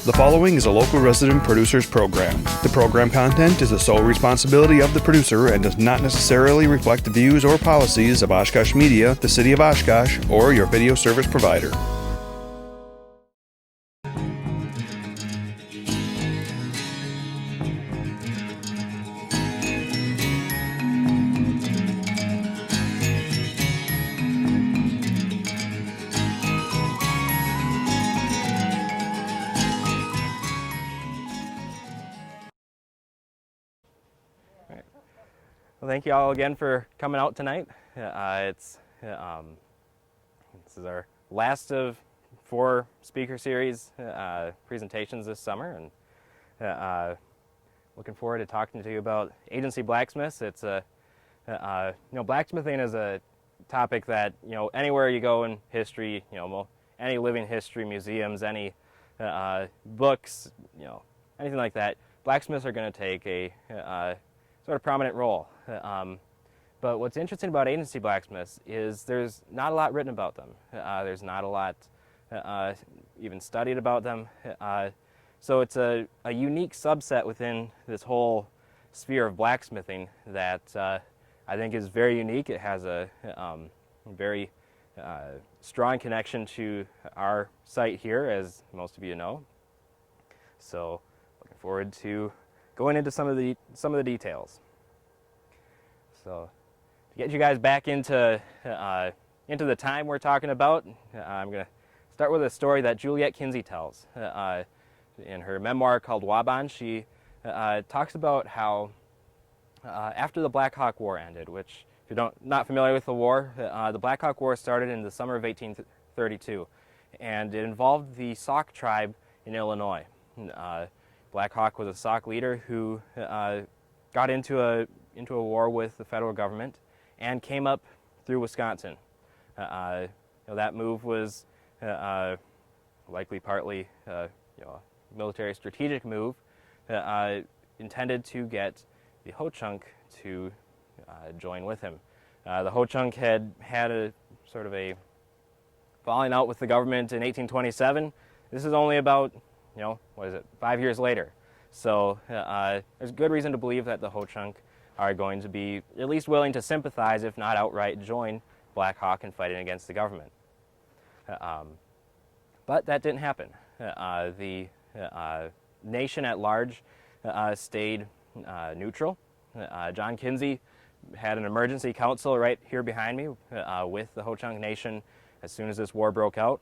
The following is a local resident producers program. The program content is the sole responsibility of the producer and does not necessarily reflect the views or policies of Oshkosh Media, the City of Oshkosh, or your video service provider. Well, thank you all again for coming out tonight. This is our last of 4 speaker series presentations this summer, and looking forward to talking to you about agency blacksmiths. It's blacksmithing is a topic that anywhere you go in history, any living history museums, any books, anything like that, blacksmiths are going to take a sort of prominent role. But what's interesting about agency blacksmiths is there's not a lot written about them. There's not a lot even studied about them. So it's a unique subset within this whole sphere of blacksmithing that I think is very unique. It has a very strong connection to our site here, as most of you know. So looking forward to going into some of the details. So to get you guys back into the time we're talking about, I'm going to start with a story that Juliet Kinsey tells. In her memoir called Waban, she talks about how after the Blackhawk War ended, which if you're not familiar with the war, the Blackhawk War started in the summer of 1832, and it involved the Sauk tribe in Illinois. Blackhawk was a Sauk leader who got into a war with the federal government and came up through Wisconsin. That move was likely partly a military strategic move intended to get the Ho-Chunk to join with him. The Ho-Chunk had a sort of a falling out with the government in 1827. This is only about 5 years later. So there's good reason to believe that the Ho-Chunk are going to be at least willing to sympathize, if not outright join Blackhawk in fighting against the government. But that didn't happen. The nation at large stayed neutral. John Kinsey had an emergency council right here behind me with the Ho-Chunk Nation as soon as this war broke out.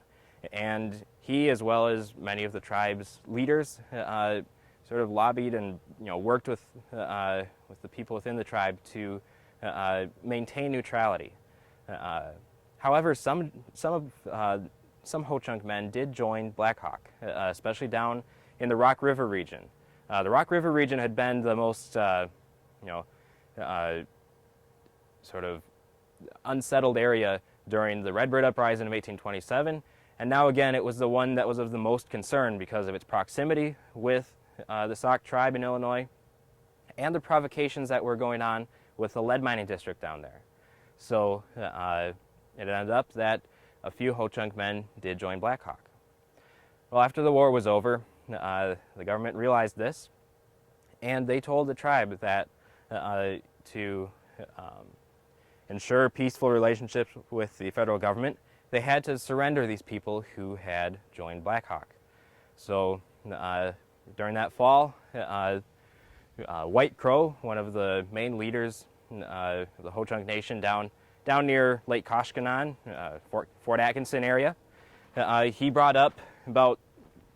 And he, as well as many of the tribe's leaders, sort of lobbied and worked with the people within the tribe to maintain neutrality. However, some Ho-Chunk men did join Blackhawk, especially down in the Rock River region. The Rock River region had been the most sort of unsettled area during the Redbird Uprising of 1827, and now again it was the one that was of the most concern because of its proximity with the Sauk tribe in Illinois and the provocations that were going on with the lead mining district down there. So it ended up that a few Ho-Chunk men did join Blackhawk. Well, after the war was over, the government realized this, and they told the tribe that to ensure peaceful relationships with the federal government, they had to surrender these people who had joined Blackhawk. So during that fall, White Crow, one of the main leaders of the Ho-Chunk Nation down near Lake Koshkonong, Fort Atkinson area, he brought up about,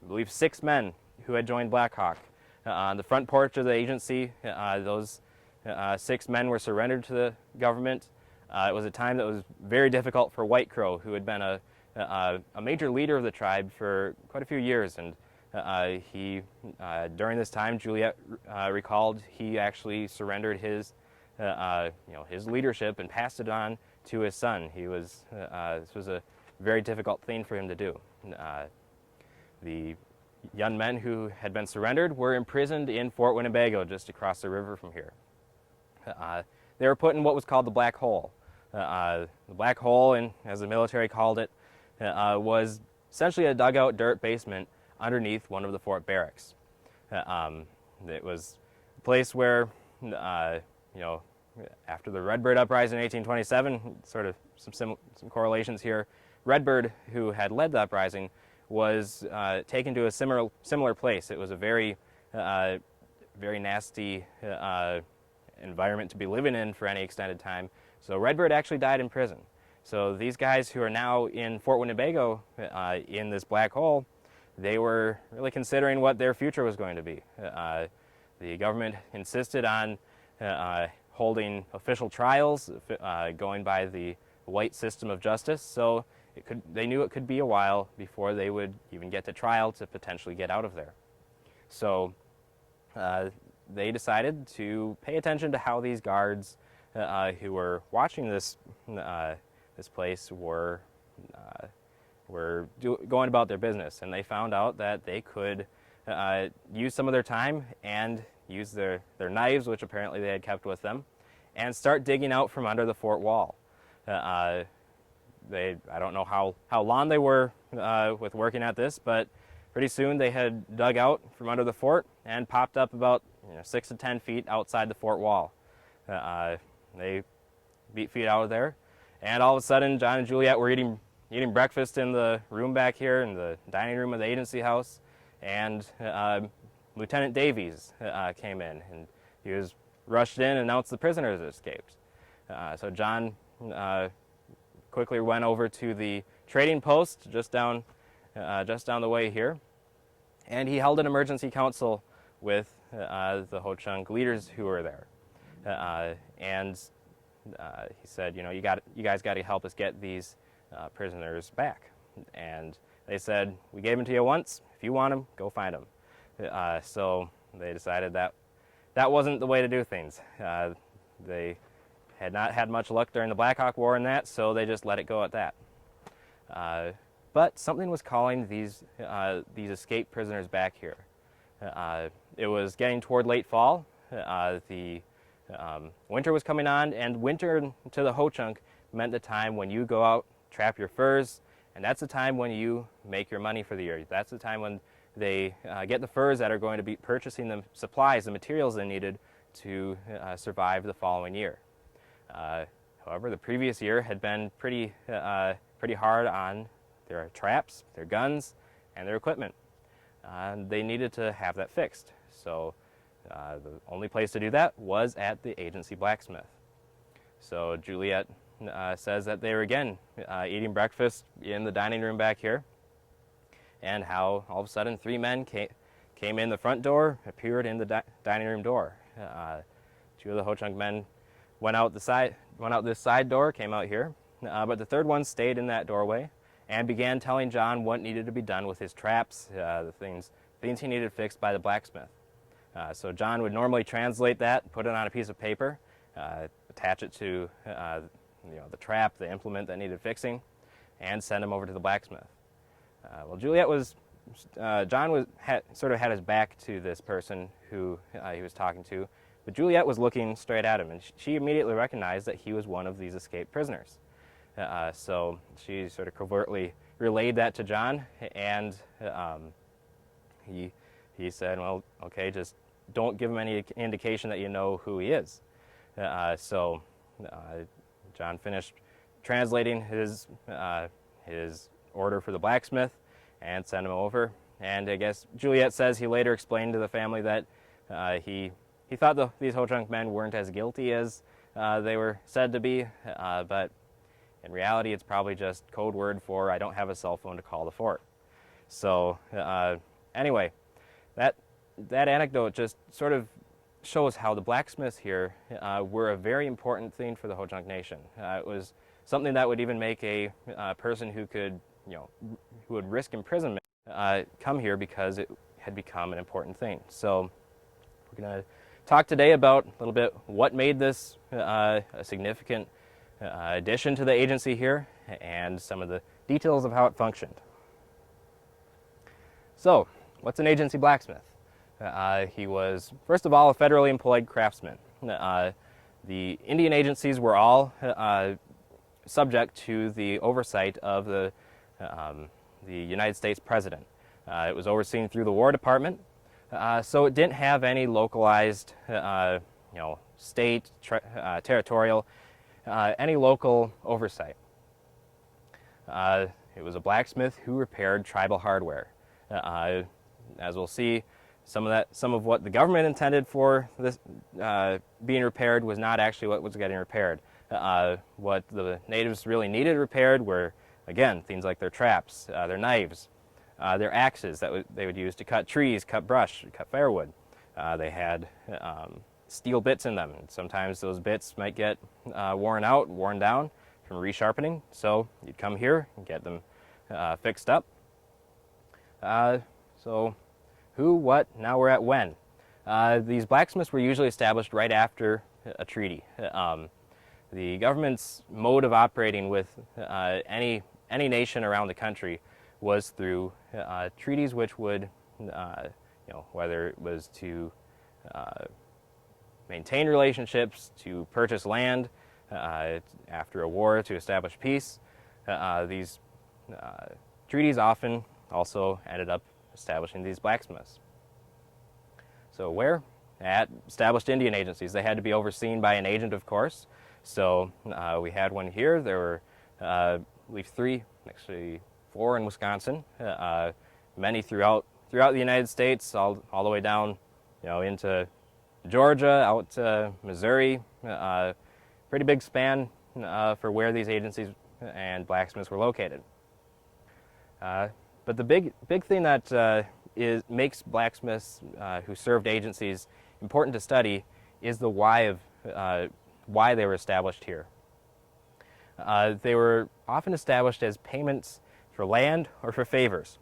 I believe, 6 men who had joined Blackhawk. On the front porch of the agency, those 6 men were surrendered to the government. It was a time that was very difficult for White Crow, who had been a major leader of the tribe for quite a few years, and during this time, Juliet recalled he actually surrendered his leadership and passed it on to his son. This was a very difficult thing for him to do. The young men who had been surrendered were imprisoned in Fort Winnebago, just across the river from here. They were put in what was called the Black Hole. The Black Hole, as the military called it, was essentially a dugout dirt basement underneath one of the fort barracks. It was a place where, after the Redbird Uprising in 1827, sort of some correlations here, Redbird, who had led the uprising, was taken to a similar place. It was a very nasty environment to be living in for any extended time. So Redbird actually died in prison. So these guys who are now in Fort Winnebago in this black hole, they were really considering what their future was going to be. The government insisted on holding official trials, going by the white system of justice, so they knew it could be a while before they would even get to trial to potentially get out of there. So they decided to pay attention to how these guards who were watching this place were going about their business, and they found out that they could use some of their time and use their knives, which apparently they had kept with them, and start digging out from under the fort wall. I don't know how long they were with working at this, but pretty soon they had dug out from under the fort and popped up about 6 to 10 feet outside the fort wall. They beat feet out of there, and all of a sudden John and Juliet were eating breakfast in the room back here in the dining room of the agency house, and Lieutenant Davies came in, and he was rushed in and announced the prisoners had escaped. So John quickly went over to the trading post just down the way here, and he held an emergency council with the Ho-Chunk leaders who were there, and he said, you guys got to help us get these prisoners back. And they said, we gave them to you once. If you want them, go find them. So they decided that wasn't the way to do things. They had not had much luck during the Blackhawk War and that, so they just let it go at that. But something was calling these escaped prisoners back here. It was getting toward late fall. The winter was coming on, and winter to the Ho-Chunk meant the time when you go out, trap your furs, and that's the time when you make your money for the year. That's the time when they get the furs that are going to be purchasing the supplies, the materials they needed to survive the following year. However, the previous year had been pretty hard on their traps, their guns, and their equipment. They needed to have that fixed. So the only place to do that was at the agency blacksmith. So Juliet says that they were again eating breakfast in the dining room back here, and how all of a sudden 3 men came in the front door, appeared in the dining room door. 2 of the Ho-Chunk men went out this side door, came out here, but the third one stayed in that doorway and began telling John what needed to be done with his traps, the things he needed fixed by the blacksmith. So John would normally translate that, put it on a piece of paper, attach it to the trap, the implement that needed fixing, and send him over to the blacksmith. Well, John sort of had his back to this person who he was talking to, but Juliet was looking straight at him, and she immediately recognized that he was one of these escaped prisoners. So she sort of covertly relayed that to John, and he said, well, okay, just don't give him any indication that you know who he is. So John finished translating his order for the blacksmith and sent him over. And I guess Juliet says he later explained to the family that he thought these Ho-Chunk men weren't as guilty as they were said to be, but in reality it's probably just code word for I don't have a cell phone to call the fort. So anyway, that anecdote just sort of shows how the blacksmiths here were a very important thing for the Ho-Chunk Nation. It was something that would even make a person who would risk imprisonment come here because it had become an important thing. So we're going to talk today about a little bit what made this a significant addition to the agency here and some of the details of how it functioned. So, what's an agency blacksmith? He was, first of all, a federally employed craftsman. The Indian agencies were all subject to the oversight of the United States President. It was overseen through the War Department, so it didn't have any localized, state, territorial, any local oversight. It was a blacksmith who repaired tribal hardware. As we'll see, some of what the government intended for this being repaired was not actually what was getting repaired. What the natives really needed repaired were, again, things like their traps, their knives, their axes that they would use to cut trees, cut brush, cut firewood. They had steel bits in them. Sometimes those bits might get worn down from resharpening, so you'd come here and get them fixed up. So who, what, now we're at when. These blacksmiths were usually established right after a treaty. The government's mode of operating with any nation around the country was through treaties which would, whether it was to maintain relationships, to purchase land after a war, to establish peace. These treaties often also ended up establishing these blacksmiths. So where? At established Indian agencies. They had to be overseen by an agent, of course. So we had one here. There were, I believe, 3, actually 4 in Wisconsin. Many throughout the United States, all the way down, into Georgia, out to Missouri. Pretty big span for where these agencies and blacksmiths were located. But the big thing that makes blacksmiths who served agencies important to study is the why of why they were established here. They were often established as payments for land or for favors.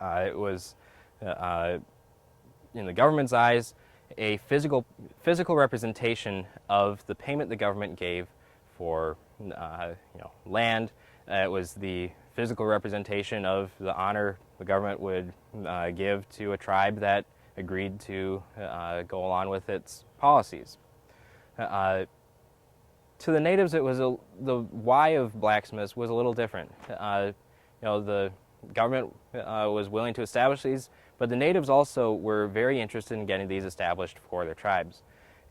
It was, in the government's eyes, a physical representation of the payment the government gave for land. It was the physical representation of the honor the government would give to a tribe that agreed to go along with its policies. To the natives, it was the why of blacksmiths was a little different. The government was willing to establish these, but the natives also were very interested in getting these established for their tribes.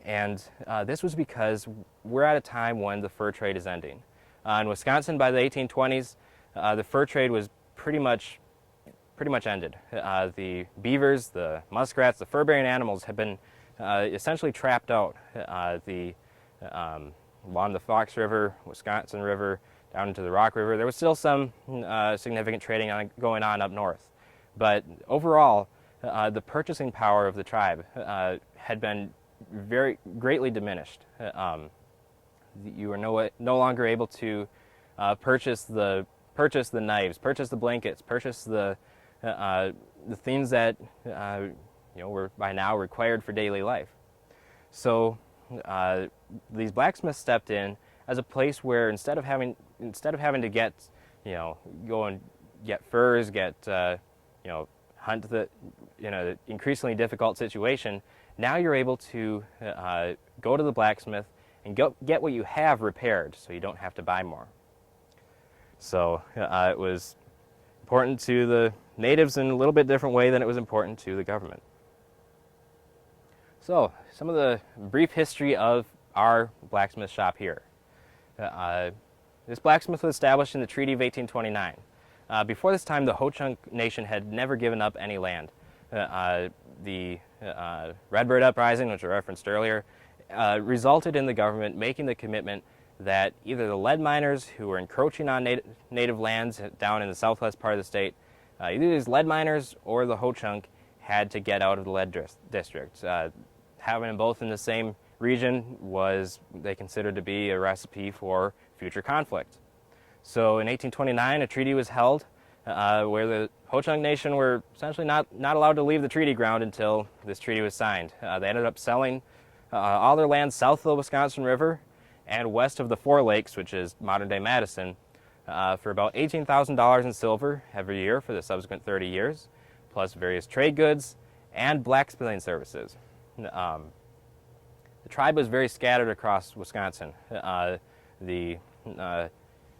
And this was because we're at a time when the fur trade is ending. In Wisconsin, by the 1820s, the fur trade was pretty much ended. The beavers, the muskrats, the fur-bearing animals had been essentially trapped out. Along the Fox River, Wisconsin River, down into the Rock River, there was still some significant trading going on up north. But overall, the purchasing power of the tribe had been very greatly diminished. You were no longer able to purchase the knives, purchase the blankets, purchase the things that were by now required for daily life. So these blacksmiths stepped in as a place where instead of having to get go and get furs, hunt in an increasingly difficult situation, now you're able to go to the blacksmith and get what you have repaired, so you don't have to buy more. So it was important to the natives in a little bit different way than it was important to the government. So some of the brief history of our blacksmith shop here. This blacksmith was established in the Treaty of 1829. Before this time, the Ho-Chunk Nation had never given up any land. The Redbird Uprising, which I referenced earlier, resulted in the government making the commitment that either the lead miners who were encroaching on native lands down in the southwest part of the state, either these lead miners or the Ho-Chunk had to get out of the lead district. Having them both in the same region was, they considered to be a recipe for future conflict. So in 1829, a treaty was held where the Ho-Chunk Nation were essentially not allowed to leave the treaty ground until this treaty was signed. They ended up selling all their land south of the Wisconsin River and west of the Four Lakes, which is modern-day Madison, for about $18,000 in silver every year for the subsequent 30 years, plus various trade goods and blacksmithing services. The tribe was very scattered across Wisconsin. The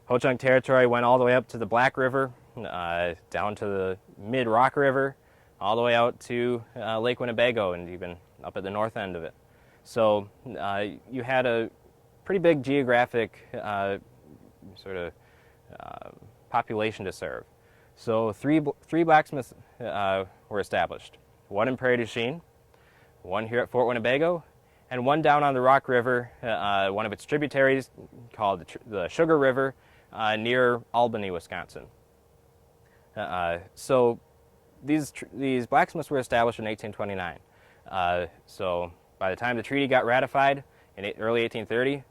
Ho-Chunk territory went all the way up to the Black River down to the mid-Rock River, all the way out to Lake Winnebago and even up at the north end of it. So you had a pretty big geographic sort of population to serve. So three blacksmiths were established. One in Prairie du Chien, one here at Fort Winnebago, and one down on the Rock River, one of its tributaries called the Sugar River, near Albany, Wisconsin. So these blacksmiths were established in 1829. So by the time the treaty got ratified in early 1830,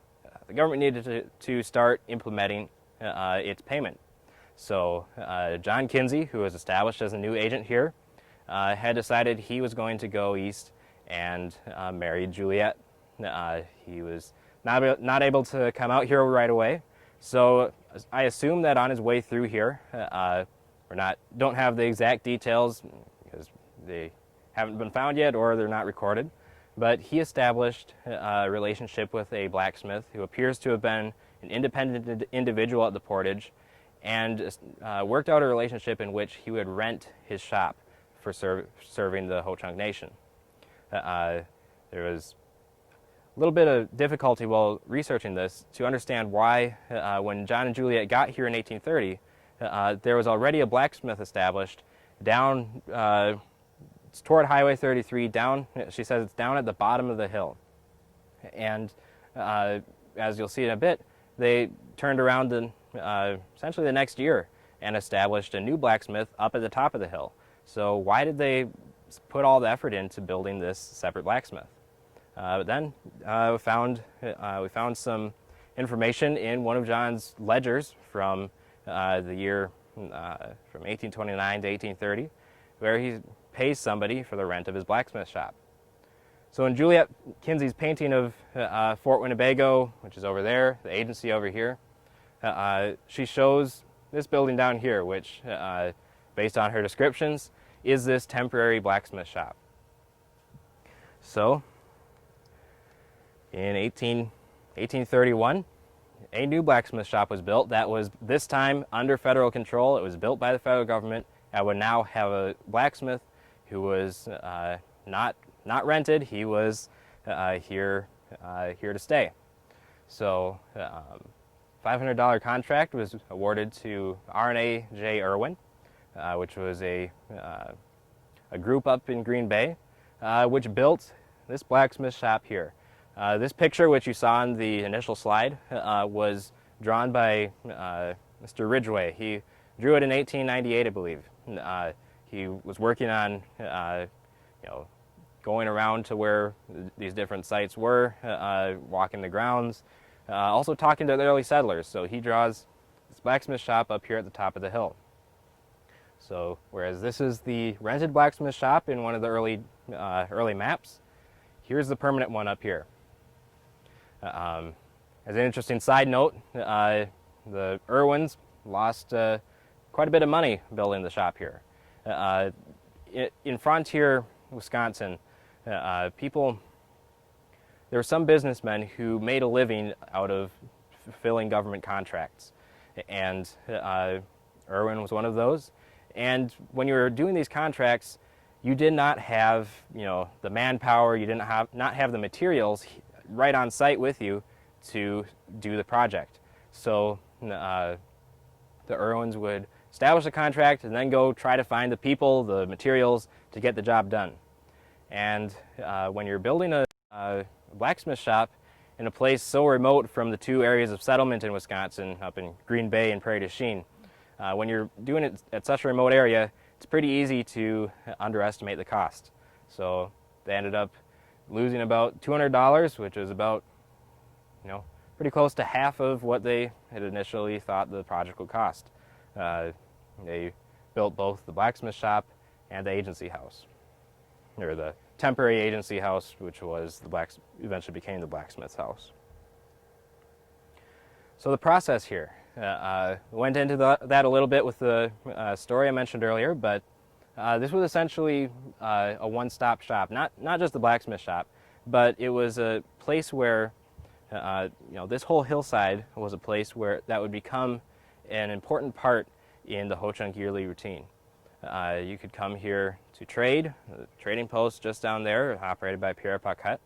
the government needed to start implementing its payment. So John Kinsey, who was established as a new agent here, had decided he was going to go east and marry Juliet. He was not able to come out here right away, so I assume that on his way through here, don't have the exact details because they haven't been found yet or they're not recorded, but he established a relationship with a blacksmith who appears to have been an independent individual at the Portage, and worked out a relationship in which he would rent his shop for serving the Ho-Chunk Nation. There was a little bit of difficulty while researching this to understand why, when John and Juliet got here in 1830, there was already a blacksmith established down toward Highway 33. Down, she says it's down at the bottom of the hill. And as you'll see in a bit, they turned around essentially the next year and established a new blacksmith up at the top of the hill. So why did they put all the effort into building this separate blacksmith? But then we found some information in one of John's ledgers from the year from 1829 to 1830, where he pays somebody for the rent of his blacksmith shop. So in Juliet Kinsey's painting of Fort Winnebago, which is over there, the agency over here, she shows this building down here, which, based on her descriptions, is this temporary blacksmith shop. So in 1831, a new blacksmith shop was built that was this time under federal control. It was built by the federal government and would now have a blacksmith who was not rented. He was here to stay. So $500 contract was awarded to R&A J. Irwin, which was a group up in Green Bay, which built this blacksmith shop here. This picture, which you saw on the initial slide, was drawn by Mr. Ridgway. He drew it in 1898, I believe. He was working on, going around to where these different sites were, walking the grounds, also talking to the early settlers. So he draws this blacksmith shop up here at the top of the hill. So whereas this is the rented blacksmith shop in one of the early maps, here's the permanent one up here. As an interesting side note, the Irwins lost quite a bit of money building the shop here. In Frontier, Wisconsin, there were some businessmen who made a living out of fulfilling government contracts, and Irwin was one of those. And when you were doing these contracts, you did not have, the manpower, you didn't have the materials right on site with you to do the project. So the Irwins would establish a contract and then go try to find the people, the materials to get the job done. And when you're building a blacksmith shop in a place so remote from the two areas of settlement in Wisconsin, up in Green Bay and Prairie du Chien, when you're doing it at such a remote area, it's pretty easy to underestimate the cost. So they ended up losing about $200, which is about, pretty close to half of what they had initially thought the project would cost. They built both the blacksmith shop and the agency house, or the temporary agency house, which was eventually became the blacksmith's house. So the process here, went into that a little bit with the story I mentioned earlier, but this was essentially a one-stop shop, not just the blacksmith shop, but it was a place where, this whole hillside was a place where that would become an important part in the Ho-Chunk yearly routine. You could come here to trade, the trading post just down there, operated by Pierre Paquette.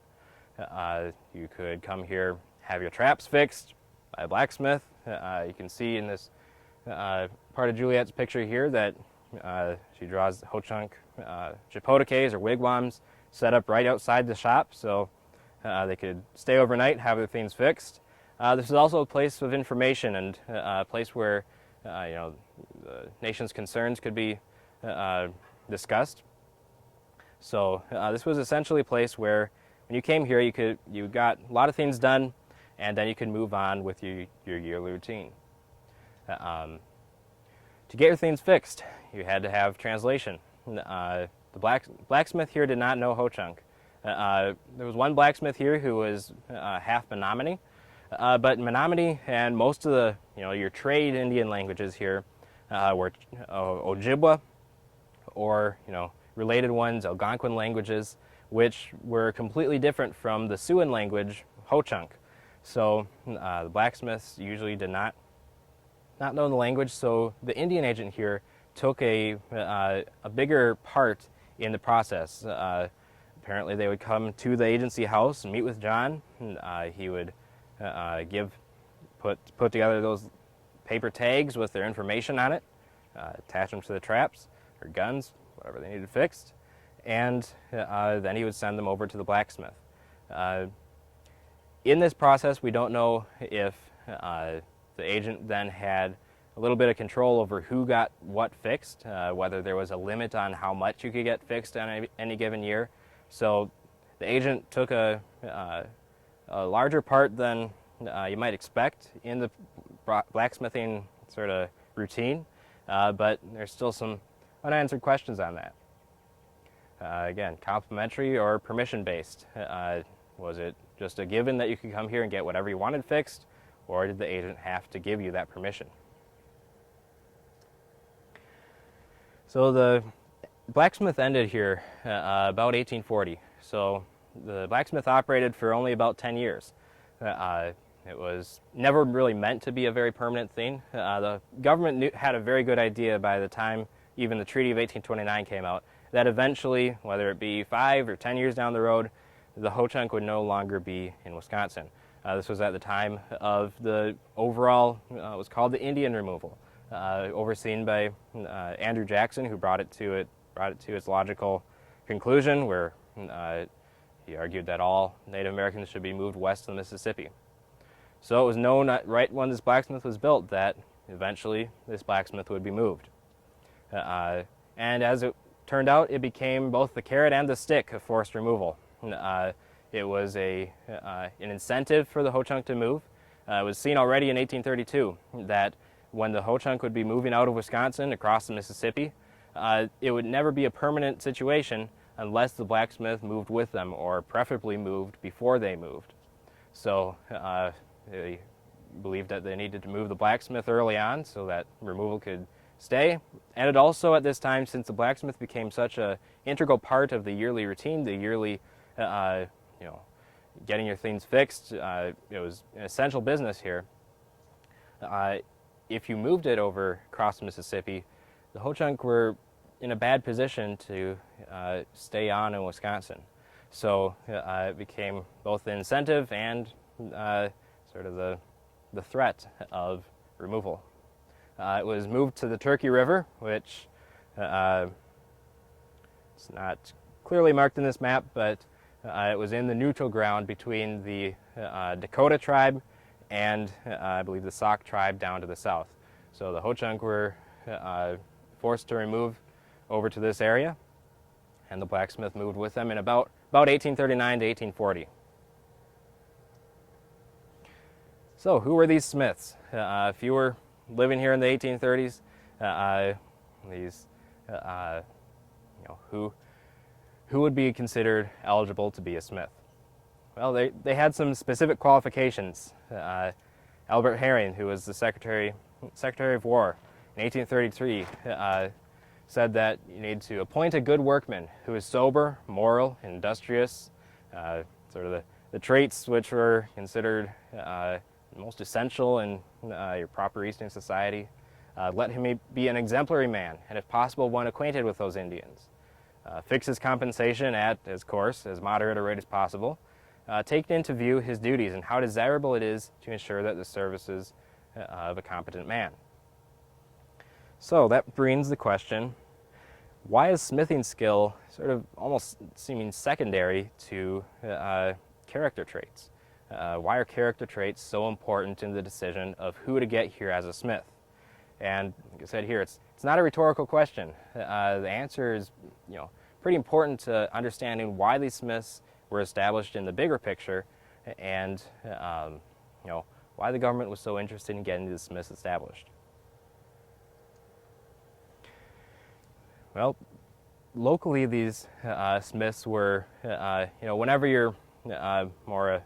You could come here, have your traps fixed by a blacksmith. You can see in this part of Juliet's picture here that she draws Ho-Chunk chipotekes or wigwams set up right outside the shop, so they could stay overnight, have their things fixed. This is also a place of information and a place where the nation's concerns could be discussed. So this was essentially a place where when you came here, you got a lot of things done, and then you could move on with your yearly routine. To get your things fixed, you had to have translation. The blacksmith here did not know Ho-Chunk. There was one blacksmith here who was half Menominee, but Menominee and most of the your trade Indian languages here were Ojibwa or related ones, Algonquin languages, which were completely different from the Siouan language Ho-Chunk. So the blacksmiths usually did not know the language, so the Indian agent here took a bigger part in the process. Apparently they would come to the agency house and meet with John. And, he would put together those paper tags with their information on it, attach them to the traps or guns, whatever they needed fixed, and then he would send them over to the blacksmith. In this process, we don't know if the agent then had a little bit of control over who got what fixed, whether there was a limit on how much you could get fixed on any given year. So the agent took a larger part than you might expect in the blacksmithing sort of routine, but there's still some unanswered questions on that. Again, complimentary or permission-based? Was it just a given that you could come here and get whatever you wanted fixed, or did the agent have to give you that permission? So the blacksmith ended here about 1840. So the blacksmith operated for only about 10 years. It was never really meant to be a very permanent thing. The government had a very good idea by the time even the Treaty of 1829 came out, that eventually, whether it be 5 or 10 years down the road, the Ho-Chunk would no longer be in Wisconsin. This was at the time of the overall, it was called the Indian removal, overseen by Andrew Jackson, who brought it to its logical conclusion, where he argued that all Native Americans should be moved west of the Mississippi. So it was known right when this blacksmith was built that eventually this blacksmith would be moved. And as it turned out, it became both the carrot and the stick of forced removal. It was an incentive for the Ho-Chunk to move. It was seen already in 1832 that when the Ho-Chunk would be moving out of Wisconsin across the Mississippi, it would never be a permanent situation unless the blacksmith moved with them, or preferably moved before they moved. So they believed that they needed to move the blacksmith early on so that removal could stay. And it also, at this time, since the blacksmith became such an integral part of the yearly routine, the yearly, getting your things fixed, it was an essential business here. If you moved it over across the Mississippi, the Ho-Chunk were in a bad position to stay on in Wisconsin. So it became both the incentive and sort of the threat of removal. It was moved to the Turkey River, which it's not clearly marked in this map, but it was in the neutral ground between the Dakota tribe and I believe the Sauk tribe down to the south. So the Ho-Chunk were forced to remove over to this area, and the blacksmith moved with them in about 1839 to 1840. So who were these smiths? If you were living here in the 1830s, who would be considered eligible to be a smith? Well, they had some specific qualifications. Albert Herring, who was the Secretary of War in 1833, said that you need to appoint a good workman who is sober, moral, industrious, sort of the traits which were considered most essential in your proper Eastern society. Let him be an exemplary man, and if possible, one acquainted with those Indians. Fix his compensation at, of course, as moderate a rate as possible. Take into view his duties and how desirable it is to ensure that the services of a competent man. So that brings the question, why is smithing skill sort of almost seeming secondary to character traits? Why are character traits so important in the decision of who to get here as a smith? And like I said here, it's not a rhetorical question. The answer is, pretty important to understanding why these smiths were established in the bigger picture, and why the government was so interested in getting the smiths established. Well, locally, these smiths were, whenever you're more,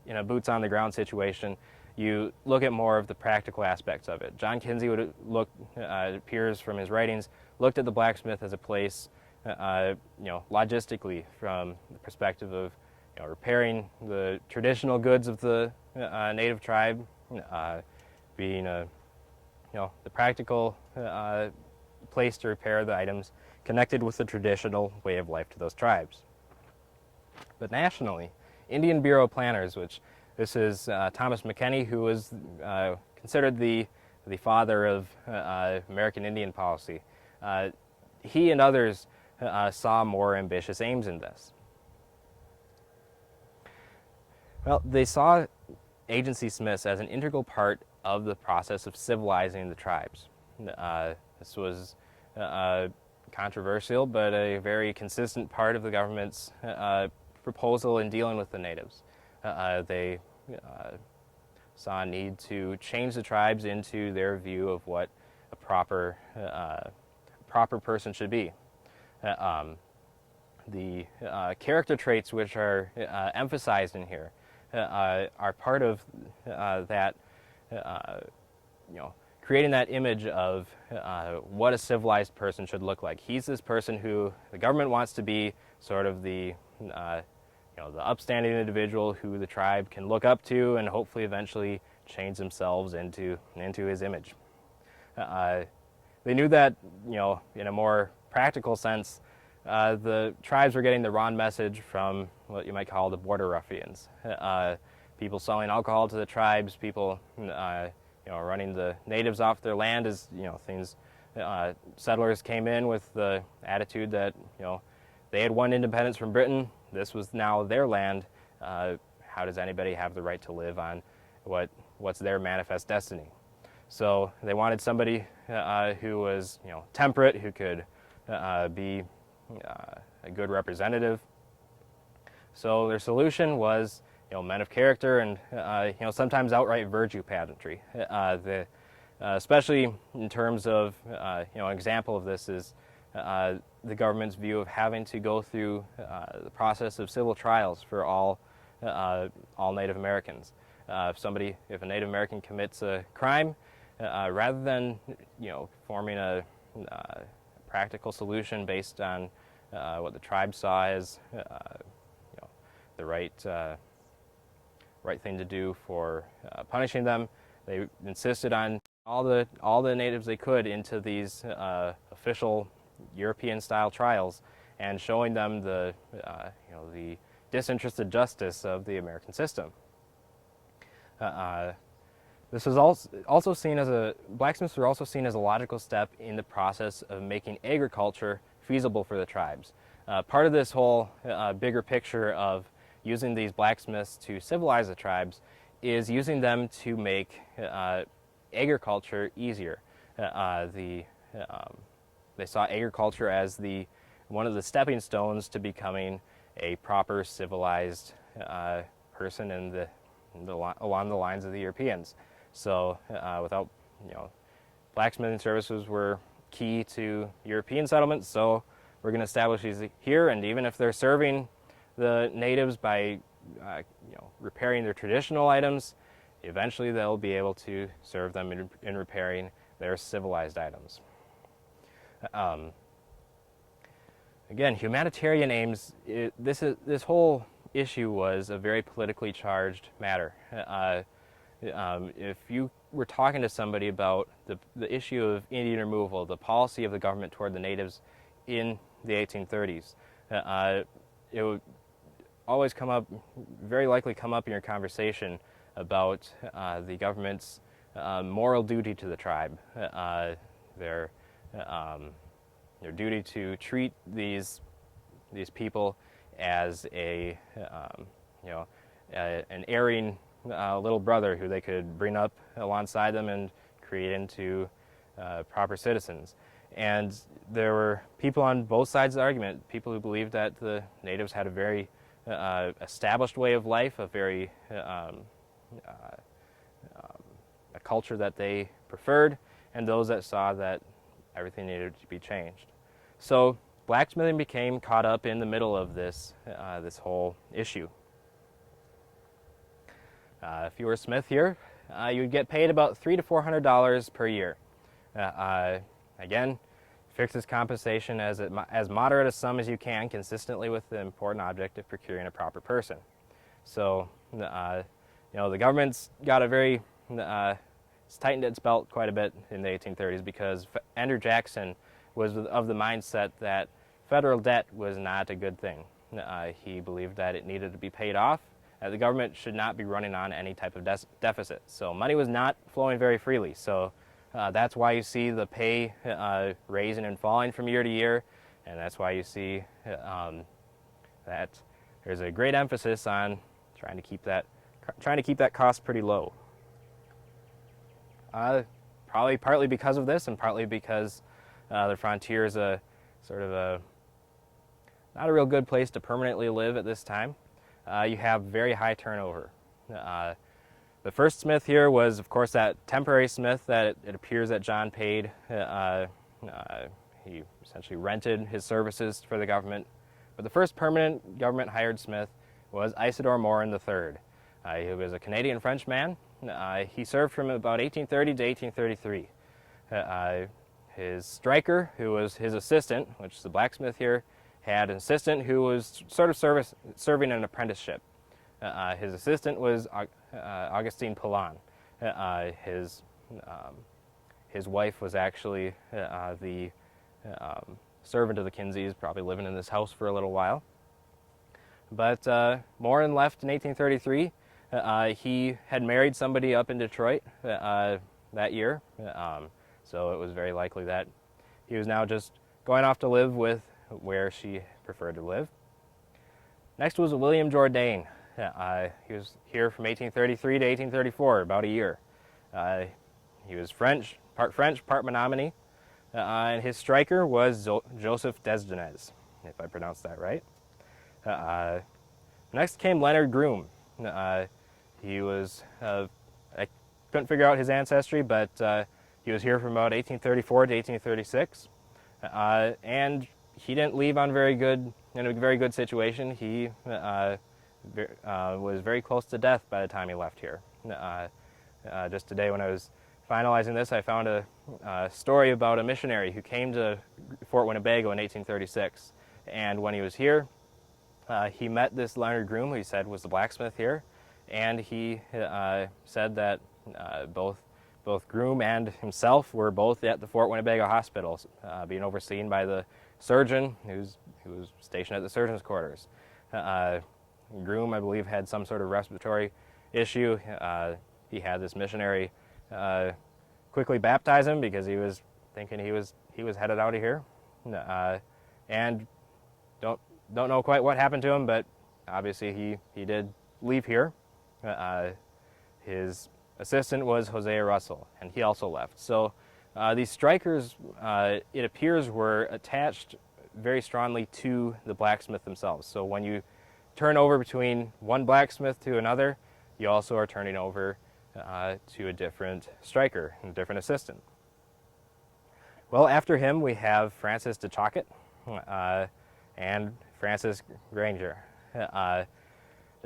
in a boots-on-the-ground situation, you look at more of the practical aspects of it. John Kinsey would look, it appears from his writings, looked at the blacksmith as a place, logistically, from the perspective of, repairing the traditional goods of the native tribe, being the practical place to repair the items connected with the traditional way of life to those tribes. But nationally, Indian Bureau planners, which this is Thomas McKenney, who was considered the father of American Indian policy. He and others saw more ambitious aims in this. Well, they saw agency smiths as an integral part of the process of civilizing the tribes. This was controversial, but a very consistent part of the government's proposal in dealing with the natives. They saw a need to change the tribes into their view of what a proper person should be. The character traits which are emphasized in here are part of that, creating that image of what a civilized person should look like. He's this person who the government wants to be sort of the upstanding individual who the tribe can look up to and hopefully eventually change themselves into his image. They knew that, in a more practical sense, the tribes were getting the wrong message from what you might call the border ruffians. People selling alcohol to the tribes, people, running the natives off their land as, settlers came in with the attitude that, they had won independence from Britain. This was now their land. How does anybody have the right to live on what's their manifest destiny? So they wanted somebody who was, temperate, who could be a good representative. So their solution was, men of character and, sometimes outright virtue pageantry. Especially in terms of, an example of this is the government's view of having to go through the process of civil trials for all Native Americans. If a Native American commits a crime, rather than forming a practical solution based on what the tribe saw as the right thing to do for punishing them, they insisted on all the natives they could into these official European-style trials and showing them the disinterested justice of the American system. This was also seen as blacksmiths were also seen as a logical step in the process of making agriculture feasible for the tribes. Part of this whole bigger picture of using these blacksmiths to civilize the tribes is using them to make agriculture easier. They saw agriculture as one of the stepping stones to becoming a proper civilized person along the lines of the Europeans. So without, blacksmithing services were key to European settlements, so we're going to establish these here, and even if they're serving the natives by, repairing their traditional items, eventually they'll be able to serve them in repairing their civilized items. Again, humanitarian aims, this whole issue was a very politically charged matter. If you were talking to somebody about the issue of Indian removal, the policy of the government toward the natives in the 1830s, it would always come up, very likely come up in your conversation about the government's moral duty to the tribe, their duty to treat these people as an erring little brother who they could bring up alongside them and create into proper citizens. And there were people on both sides of the argument, people who believed that the natives had a very established way of life, a very a culture that they preferred, and those that saw that everything needed to be changed. So blacksmithing became caught up in the middle of this whole issue. If you were a smith here, you would get paid about $300 to $400 per year. Again, fix this compensation as moderate a sum as you can, consistently with the important object of procuring a proper person. So, the government's got a very it's tightened its belt quite a bit in the 1830s because Andrew Jackson was of the mindset that federal debt was not a good thing. He believed that it needed to be paid off. The government should not be running on any type of deficit. So money was not flowing very freely. So that's why you see the pay raising and falling from year to year, and that's why you see that there's a great emphasis on trying to keep that cost pretty low. Probably partly because of this, and partly because the frontier is a sort of not a real good place to permanently live at this time. You have very high turnover. The first smith here was, of course, that temporary smith that it appears that John paid. He essentially rented his services for the government. But the first permanent government-hired smith was Isidore Morin III. He was a Canadian-French man. He served from about 1830 to 1833. His striker, who was his assistant, which is the blacksmith here, had an assistant who was sort of serving an apprenticeship. His assistant was Augustine Pilon. His wife was actually the servant of the Kinseys, probably living in this house for a little while. But Morin left in 1833. He had married somebody up in Detroit that year, so it was very likely that he was now just going off to live with where she preferred to live. Next was William Jourdain. He was here from 1833 to 1834, about a year. He was French, part Menominee, and his striker was Joseph Desdenes, if I pronounced that right. Next came Leonard Groom. He was, I couldn't figure out his ancestry, but he was here from about 1834 to 1836, and he didn't leave on in a very good situation. He was very close to death by the time he left here. Just today when I was finalizing this, I found a story about a missionary who came to Fort Winnebago in 1836, and when he was here, he met this Leonard Groom, who he said was the blacksmith here, and he said that both Groom and himself were both at the Fort Winnebago Hospital, being overseen by the surgeon who was stationed at the surgeon's quarters. Groom, I believe, had some sort of respiratory issue. He had this missionary quickly baptize him because he was thinking he was headed out of here, and don't know quite what happened to him, but obviously he did leave here. His assistant was Hosea Russell, and he also left. So these strikers, it appears, were attached very strongly to the blacksmith themselves. So when you turn over between one blacksmith to another, you also are turning over to a different striker, a different assistant. Well, after him we have Francis de Chocket and Francis Granger. De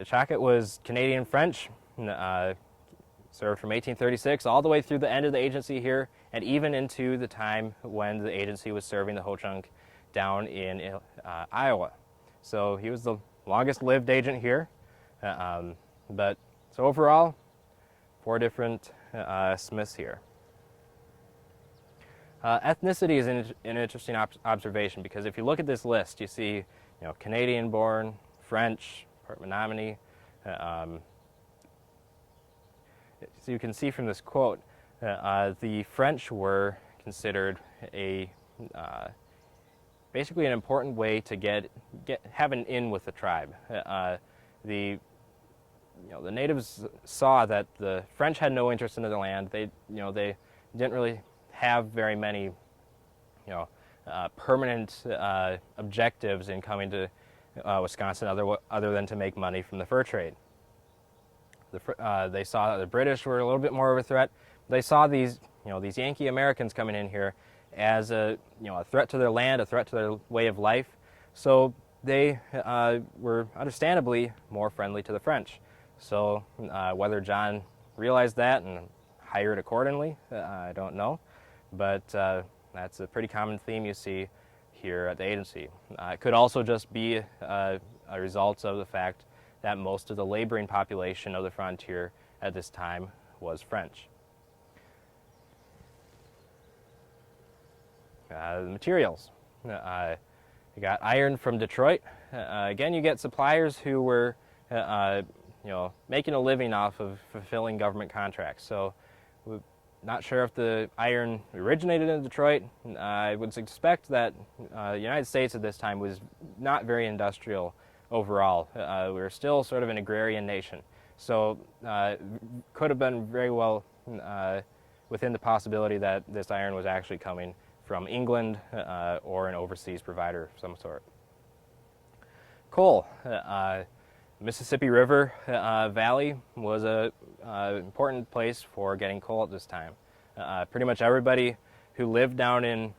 Chocket was Canadian-French, served from 1836 all the way through the end of the agency here, and even into the time when the agency was serving the Ho-Chunk down in Iowa. So he was the longest-lived agent here. But so overall, four different smiths here. Ethnicity is an interesting observation, because if you look at this list, you see, Canadian-born, French, part Menominee. So you can see from this quote, the French were considered basically an important way to have an in with the tribe. The natives saw that the French had no interest in the land. They didn't really have very many, permanent objectives in coming to Wisconsin other than to make money from the fur trade. They saw that the British were a little bit more of a threat. They saw these Yankee Americans coming in here as a threat to their land, a threat to their way of life. So they were understandably more friendly to the French. So whether John realized that and hired accordingly, I don't know. But that's a pretty common theme you see here at the agency. It could also just be a result of the fact that most of the laboring population of the frontier at this time was French. The materials. You got iron from Detroit. Again, you get suppliers who were making a living off of fulfilling government contracts. So we're not sure if the iron originated in Detroit. I would suspect that the United States at this time was not very industrial overall. We were still sort of an agrarian nation. So could have been very well within the possibility that this iron was actually coming from England or an overseas provider of some sort. Coal. Mississippi River Valley was an important place for getting coal at this time. Pretty much everybody who lived down in,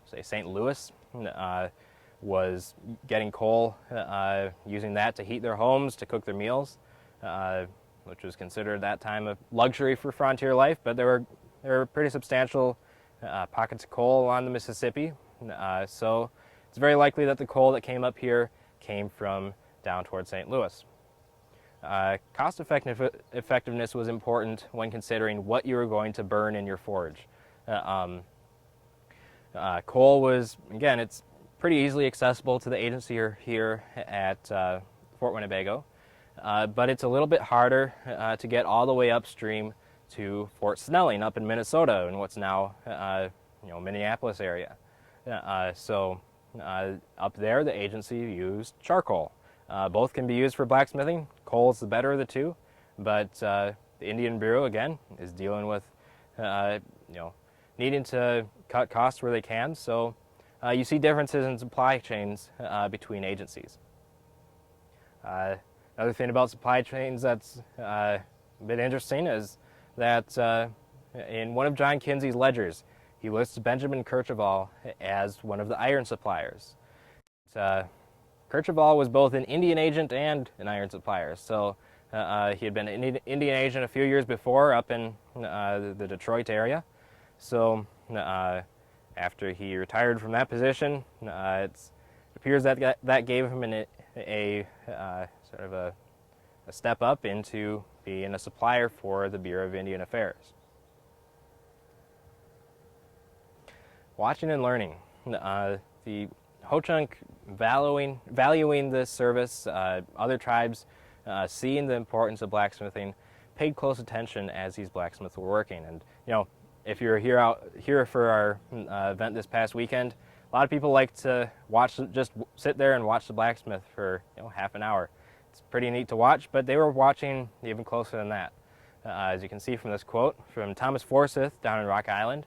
say, St. Louis was getting coal, using that to heat their homes, to cook their meals, which was considered at that time a luxury for frontier life, but there were pretty substantial pockets of coal on the Mississippi. So it's very likely that the coal that came up here came from down towards St. Louis. Cost effectiveness was important when considering what you were going to burn in your forge. Coal was, again, it's pretty easily accessible to the agency here at Fort Winnebago, but it's a little bit harder to get all the way upstream to Fort Snelling up in Minnesota in what's now Minneapolis area. So up there the agency used charcoal. Both can be used for blacksmithing. Coal is the better of the two, but the Indian Bureau again is dealing with needing to cut costs where they can. So you see differences in supply chains between agencies. Another thing about supply chains that's a bit interesting is that in one of John Kinsey's ledgers, he lists Benjamin Kercheval as one of the iron suppliers. Kercheval was both an Indian agent and an iron supplier. So he had been an Indian agent a few years before up in the Detroit area. So after he retired from that position, it appears that that gave him a sort of a step up into being a supplier for the Bureau of Indian Affairs. Watching and learning. The Ho-Chunk valuing this service, other tribes seeing the importance of blacksmithing, paid close attention as these blacksmiths were working. And if you're here for our event this past weekend, a lot of people like to just sit there and watch the blacksmith for half an hour. It's pretty neat to watch, but they were watching even closer than that. As you can see from this quote from Thomas Forsyth down in Rock Island,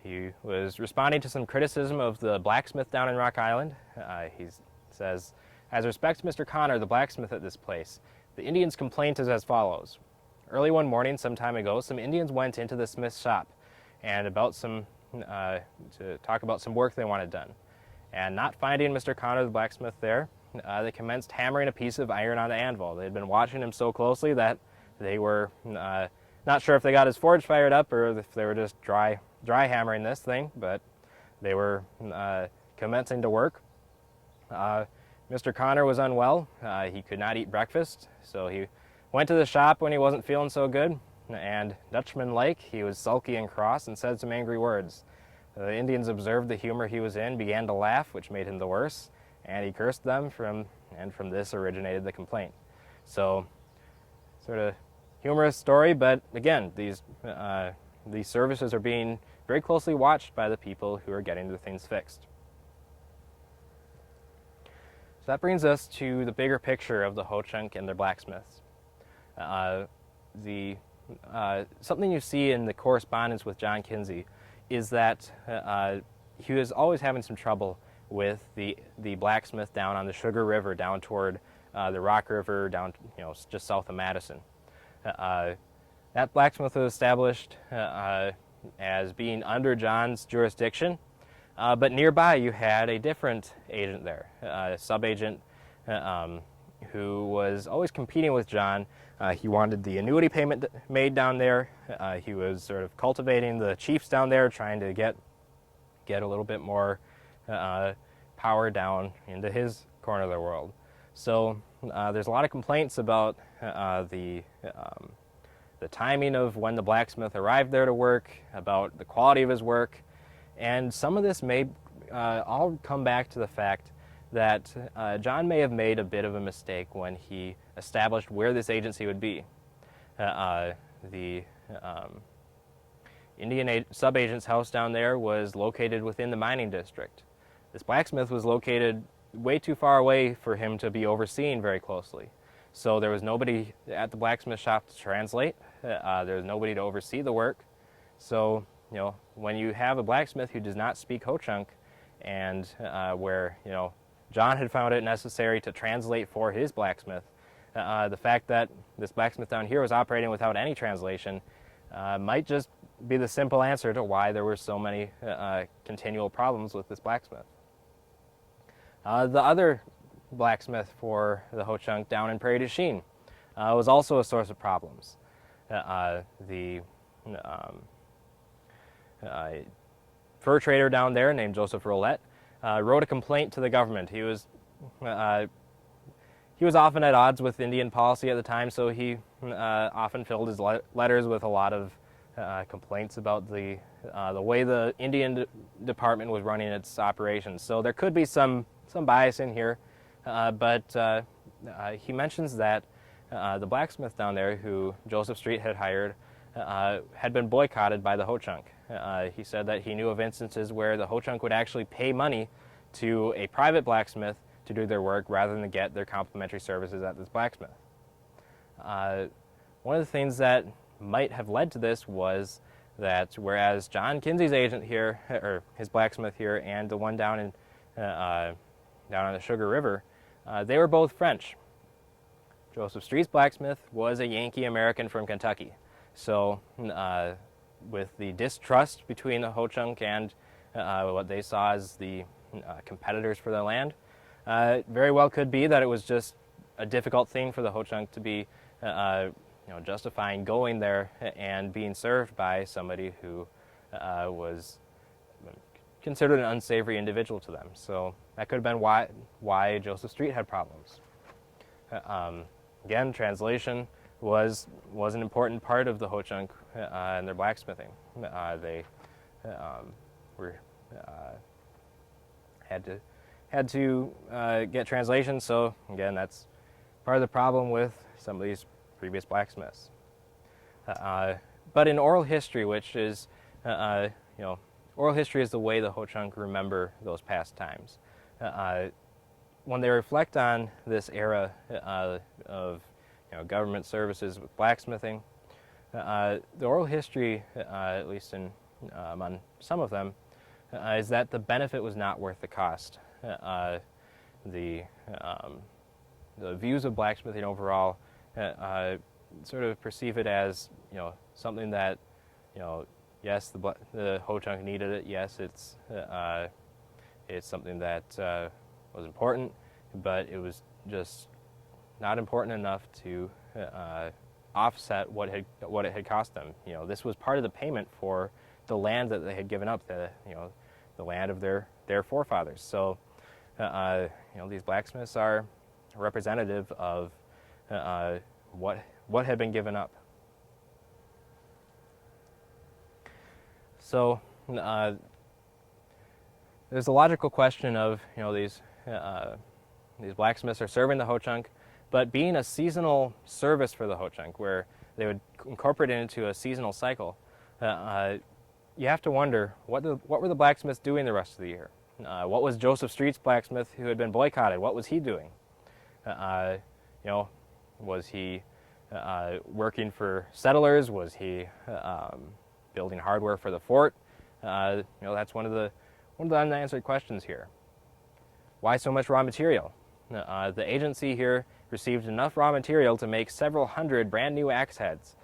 he was responding to some criticism of the blacksmith down in Rock Island. He says, "As respects Mr. Connor, the blacksmith at this place, the Indians' complaint is as follows. Early one morning, some time ago, some Indians went into the smith's shop and to talk about some work they wanted done. And not finding Mr. Connor, the blacksmith there, they commenced hammering a piece of iron on the anvil. They had been watching him so closely that they were not sure if they got his forge fired up or if they were just dry hammering this thing, but they were commencing to work. Mr. Connor was unwell. He could not eat breakfast, so he went to the shop when he wasn't feeling so good, and Dutchman-like, he was sulky and cross and said some angry words. The Indians observed the humor he was in, began to laugh, which made him the worse, and he cursed them, and from this originated the complaint. So, sort of humorous story, but again, these services are being very closely watched by the people who are getting the things fixed. So that brings us to the bigger picture of the Ho-Chunk and their blacksmiths. Something you see in the correspondence with John Kinsey is that he was always having some trouble with the blacksmith down on the Sugar River, down toward the Rock River, down just south of Madison. That blacksmith was established as being under John's jurisdiction, but nearby you had a different agent there, a sub-agent who was always competing with John. He wanted the annuity payment made down there. He was sort of cultivating the chiefs down there, trying to get a little bit more power down into his corner of the world. So there's a lot of complaints about the timing of when the blacksmith arrived there to work, about the quality of his work, and some of this may all come back to the fact that John may have made a bit of a mistake when he established where this agency would be. The Indian sub-agent's house down there was located within the mining district. This blacksmith was located way too far away for him to be overseen very closely. So there was nobody at the blacksmith shop to translate. There was nobody to oversee the work. So, when you have a blacksmith who does not speak Ho-Chunk, and where, John had found it necessary to translate for his blacksmith, the fact that this blacksmith down here was operating without any translation might just be the simple answer to why there were so many continual problems with this blacksmith. The other blacksmith for the Ho-Chunk down in Prairie du Chien was also a source of problems. The fur trader down there named Joseph Rolette wrote a complaint to the government. He was often at odds with Indian policy at the time, so he often filled his letters with a lot of complaints about the way the Indian Department was running its operations. So there could be some bias in here, but he mentions that the blacksmith down there, who Joseph Street had hired, had been boycotted by the Ho-Chunk. He said that he knew of instances where the Ho-Chunk would actually pay money to a private blacksmith to do their work rather than get their complimentary services at this blacksmith. One of the things that might have led to this was that whereas John Kinsey's agent here, or his blacksmith here, and the one down on the Sugar River, they were both French. Joseph Street's blacksmith was a Yankee American from Kentucky. So with the distrust between the Ho-Chunk and what they saw as the competitors for their land, it very well could be that it was just a difficult thing for the Ho-Chunk to be justifying going there and being served by somebody who was considered an unsavory individual to them. So that could have been why Joseph Street had problems. Again, translation was an important part of the Ho-Chunk and their blacksmithing. They had to get translation. So again, that's part of the problem with some of these previous blacksmiths. But in oral history, which is oral history is the way the Ho-Chunk remember those past times. When they reflect on this era of government services with blacksmithing, the oral history, at least on some of them, is that the benefit was not worth the cost. The views of blacksmithing overall sort of perceive it as something that yes, the Ho-Chunk needed it. Yes, it's something that was important, but it was just not important enough to offset what it had cost them. This was part of the payment for the land that they had given up, the land of their forefathers. So these blacksmiths are representative of what what had been given up. So there's a logical question of, these blacksmiths are serving the ho-chunk, but being a seasonal service for the ho-chunk, where they would incorporate it into a seasonal cycle, you have to wonder, what were the blacksmiths doing the rest of the year? What was Joseph Street's blacksmith who had been boycotted? What was he doing? Was he working for settlers? Was he building hardware for the fort? That's one of the unanswered questions here. Why so much raw material? The agency here received enough raw material to make several hundred brand new axe heads,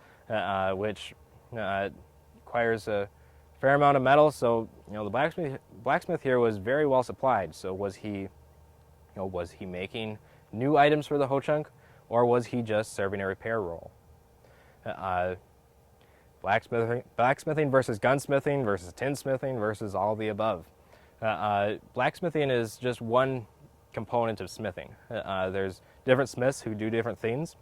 which requires a fair amount of metal. So the blacksmith here was very well supplied. So was he making new items for the ho-chunk, or was he just serving a repair role? Blacksmithing versus gunsmithing versus tinsmithing versus all the above. Blacksmithing is just one component of smithing. There's different smiths who do different things.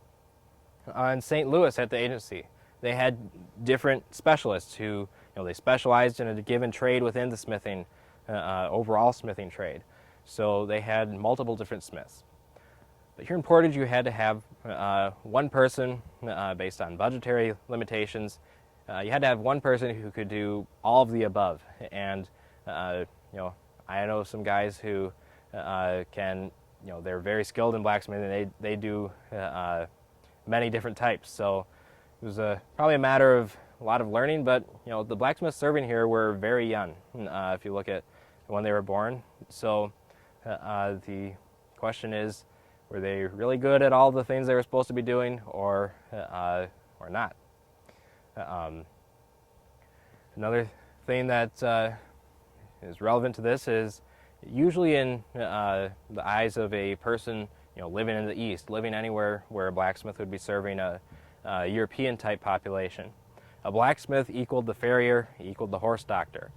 In St. Louis at the agency, they had different specialists who, they specialized in a given trade within the smithing, overall smithing trade. So they had multiple different smiths. But here in Portage, you had to have one person based on budgetary limitations. You had to have one person who could do all of the above. And, I know some guys who they're very skilled in blacksmithing. They do many different types. So it was probably a matter of a lot of learning, but, the blacksmiths serving here were very young, if you look at when they were born. So the question is, were they really good at all the things they were supposed to be doing, or not? Another thing that is relevant to this is, usually in the eyes of a person, living in the East, living anywhere where a blacksmith would be serving a European type population, a blacksmith equaled the farrier, equaled the horse doctor.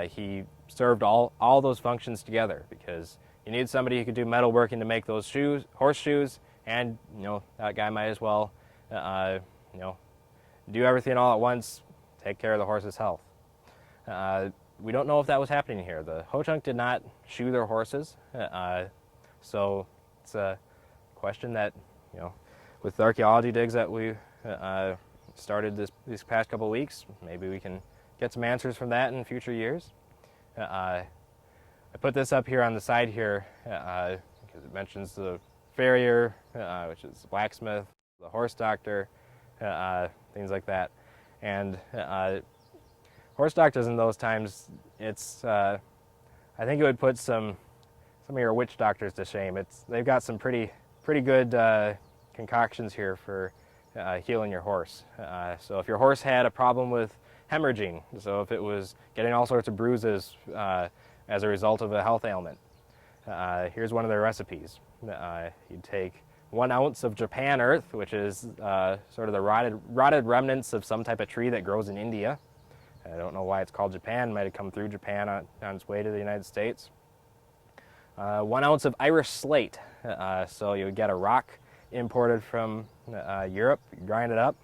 He served all those functions together, because you need somebody who could do metalworking to make those horseshoes, and that guy might as well do everything all at once, take care of the horse's health. We don't know if that was happening here. The ho-chunk did not shoe their horses, so it's a question that, with the archaeology digs that we started these past couple of weeks, maybe we can get some answers from that in future years. I put this up here on the side here because it mentions the farrier, which is the blacksmith, the horse doctor, things like that. And horse doctors in those times, it's I think it would put some of your witch doctors to shame. They've got some pretty good concoctions here for healing your horse. So if your horse had a problem with hemorrhaging, so if it was getting all sorts of bruises as a result of a health ailment, here's one of their recipes. You'd take 1 ounce of Japan earth, which is sort of the rotted remnants of some type of tree that grows in India. I don't know why it's called Japan. It might have come through Japan on its way to the United States. 1 ounce of Irish slate. So you would get a rock imported from Europe, grind it up,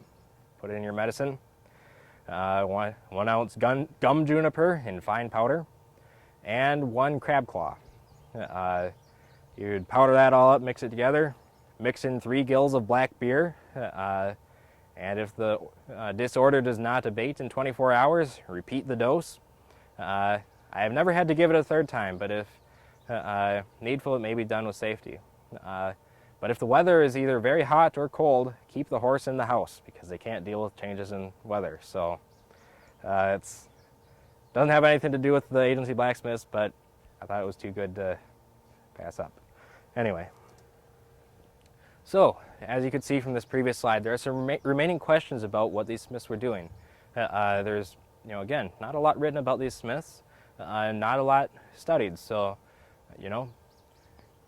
put it in your medicine. 1 ounce gum juniper in fine powder, and 1 crab claw. You'd powder that all up, mix it together, mix in 3 gills of black beer, and if the disorder does not abate in 24 hours, repeat the dose. I have never had to give it a third time, but if needful, it may be done with safety. But if the weather is either very hot or cold, keep the horse in the house, because they can't deal with changes in weather. So it doesn't have anything to do with the agency blacksmiths, but I thought it was too good to pass up. Anyway, so as you can see from this previous slide, there are some remaining questions about what these smiths were doing. There's, again, not a lot written about these smiths, not a lot studied. So,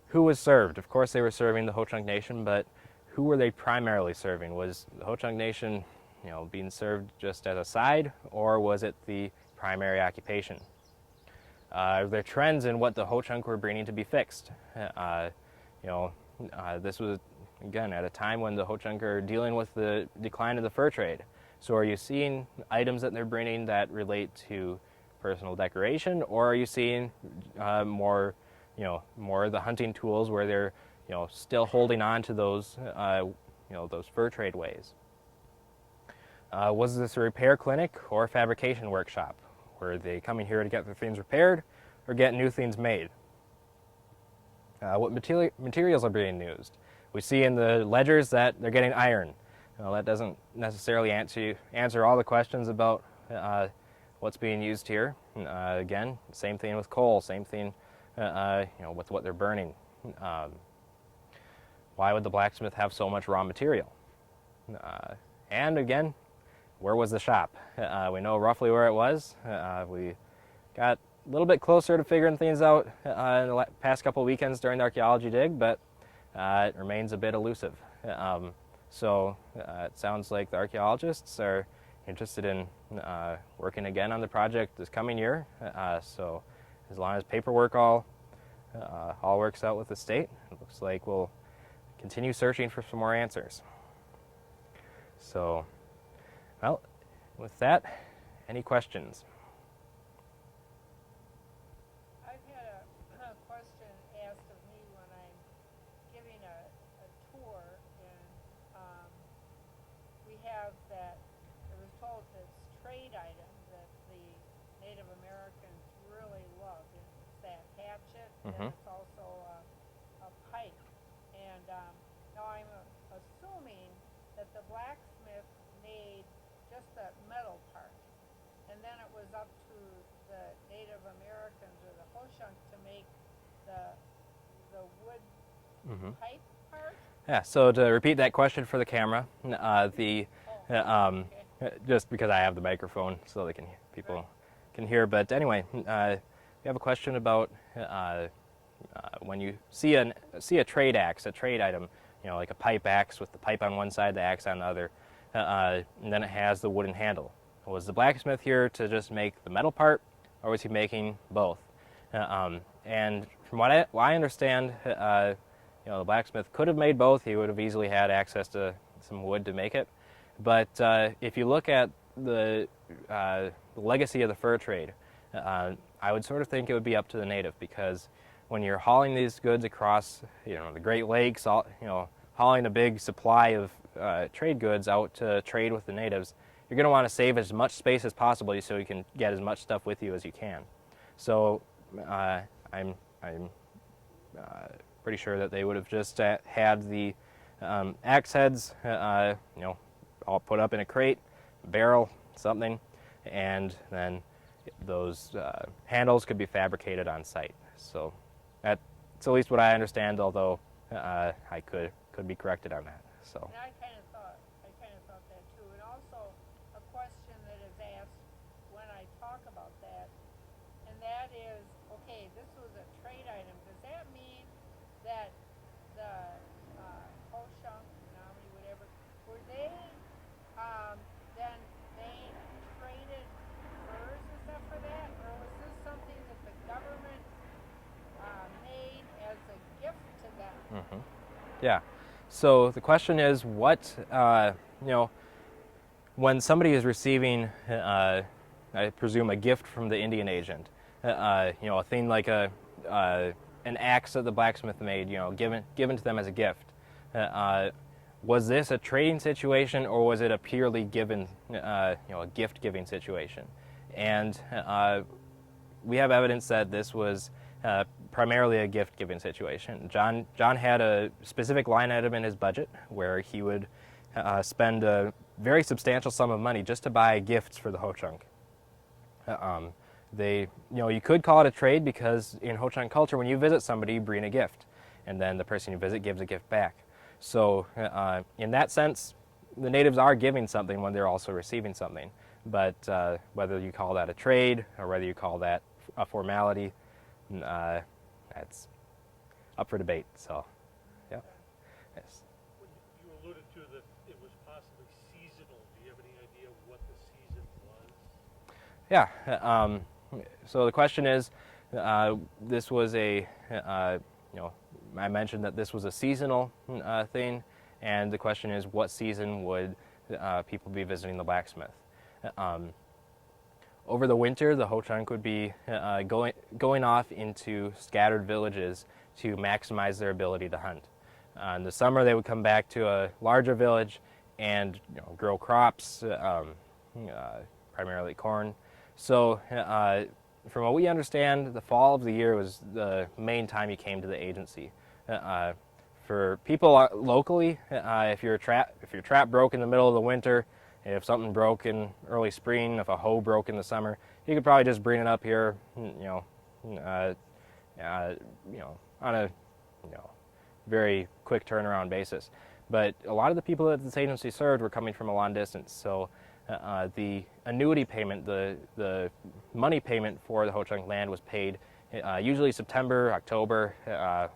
who was served? Of course, they were serving the Ho-Chunk Nation, but who were they primarily serving? Was the Ho-Chunk Nation, being served just as a side, or was it the primary occupation? Are there trends in what the Ho-Chunk were bringing to be fixed? This was again, at a time when the Ho-Chunk are dealing with the decline of the fur trade. So are you seeing items that they're bringing that relate to personal decoration, or are you seeing more of the hunting tools where they're, still holding on to those, those fur trade ways? Was this a repair clinic or a fabrication workshop? Were they coming here to get their things repaired or get new things made? What materials are being used? We see in the ledgers that they're getting iron. That doesn't necessarily answer all the questions about what's being used here. Again, same thing with coal, same thing with what they're burning. Why would the blacksmith have so much raw material? And again, where was the shop? We know roughly where it was. We got a little bit closer to figuring things out in the past couple weekends during the archaeology dig, but it remains a bit elusive. So it sounds like the archaeologists are interested in working again on the project this coming year. So as long as paperwork all works out with the state, it looks like we'll continue searching for some more answers. So, well, with that, any questions? I've had a question asked of me when I'm giving a tour, and we have that, I was told this trade item that the Native Americans really love, and it's that hatchet, and it's also a pipe. And now I'm assuming that the blacksmith made just the metal part, and then it was up to the Native Americans or the Ho-Chunk to make the wood pipe part. Yeah, so to repeat that question for the camera, just because I have the microphone so people can hear, but anyway, we have a question about when you see a trade axe, a trade item, like a pipe axe with the pipe on one side, the axe on the other, and then it has the wooden handle. Was the blacksmith here to just make the metal part, or was he making both? And from what I understand, the blacksmith could have made both. He would have easily had access to some wood to make it. But if you look at the legacy of the fur trade, I would sort of think it would be up to the native, because when you're hauling these goods across, the Great Lakes, hauling a big supply of trade goods out to trade with the natives, you're going to want to save as much space as possible so you can get as much stuff with you as you can. So I'm pretty sure that they would have just had the axe heads, all put up in a crate, barrel, something, and then those handles could be fabricated on site. So that's at least what I understand, although I could be corrected on that. So. And I kind of thought that too. And also a question that is asked when I talk about that, and that is, okay, this was a trade item. Does that mean that the Ho-Chunk, Novey, whatever, were they then they traded furs and stuff for that, or was this something that the government made as a gift to them? Yeah. So the question is, what, when somebody is receiving, I presume, a gift from the Indian agent, a thing like an axe that the blacksmith made, given to them as a gift, was this a trading situation, or was it a purely given, a gift-giving situation? And we have evidence that this was primarily a gift-giving situation. John had a specific line item in his budget where he would spend a very substantial sum of money just to buy gifts for the Ho-Chunk. You could call it a trade, because in Ho-Chunk culture, when you visit somebody, you bring a gift, and then the person you visit gives a gift back. So in that sense, the natives are giving something when they're also receiving something. But whether you call that a trade or whether you call that a formality, that's up for debate. So, yeah. Yes. You alluded to that it was possibly seasonal. Do you have any idea what the season was? Yeah. So the question is, this was a I mentioned that this was a seasonal thing, and the question is, what season would people be visiting the blacksmith? Over the winter, the Ho-Chunk would be going off into scattered villages to maximize their ability to hunt. In the summer, they would come back to a larger village and grow crops, primarily corn. So from what we understand, the fall of the year was the main time you came to the agency. For people locally, if your trap broke in the middle of the winter, if something broke in early spring, if a hoe broke in the summer, you could probably just bring it up here, on a very quick turnaround basis. But a lot of the people that this agency served were coming from a long distance, so the annuity payment, the money payment for the Ho-Chunk land was paid usually September, October,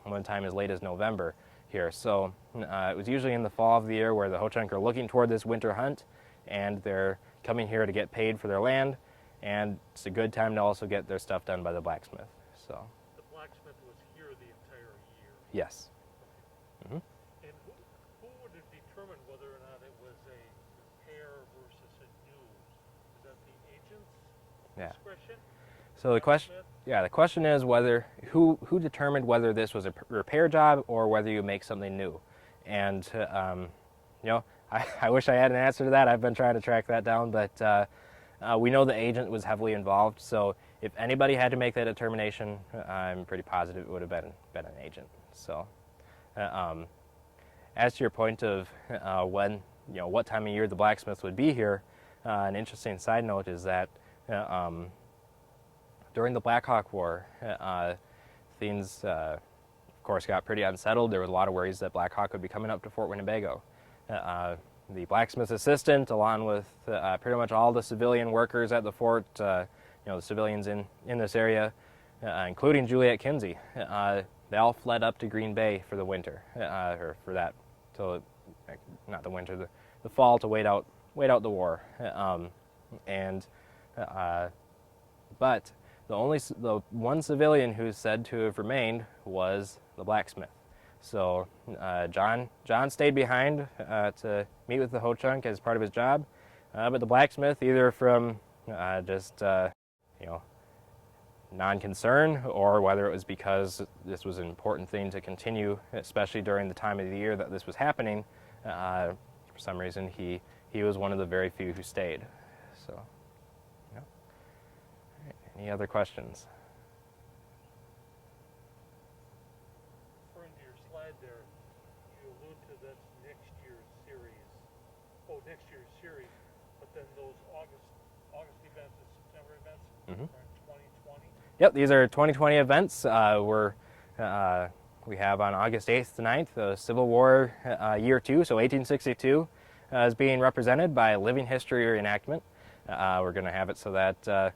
one time as late as November here. So it was usually in the fall of the year where the Ho-Chunk are looking toward this winter hunt, and they're coming here to get paid for their land, and it's a good time to also get their stuff done by the blacksmith. So The blacksmith was here the entire year. yes. Mm-hmm. And who would have determined whether or not it was a repair versus a new? Is that the agent's discretion? So the question is whether who determined whether this was a repair job or whether you make something new, and I wish I had an answer to that. I've been trying to track that down, but we know the agent was heavily involved. So if anybody had to make that determination, I'm pretty positive it would have been an agent. So as to your point of when what time of year the blacksmith would be here, an interesting side note is that during the Blackhawk War, things of course got pretty unsettled. There was a lot of worries that Blackhawk would be coming up to Fort Winnebago. The blacksmith's assistant, along with pretty much all the civilian workers at the fort, the civilians in this area, including Juliet Kinsey, they all fled up to Green Bay for the winter, or for that, not the winter, the fall, to wait out the war. But the one civilian who's said to have remained was the blacksmith. So John stayed behind to meet with the Ho-Chunk as part of his job, but the blacksmith, either from non-concern, or whether it was because this was an important thing to continue, especially during the time of the year that this was happening, for some reason he was one of the very few who stayed. So, Any other questions? Referring to your slide there, you allude to this next year's series. Oh, next year's series, but then those August events and September events are in 2020? Yep, these are 2020 events. We have on August 8th to 9th, the Civil War Year 2, so 1862, is being represented by a living history reenactment. We're going to have it so that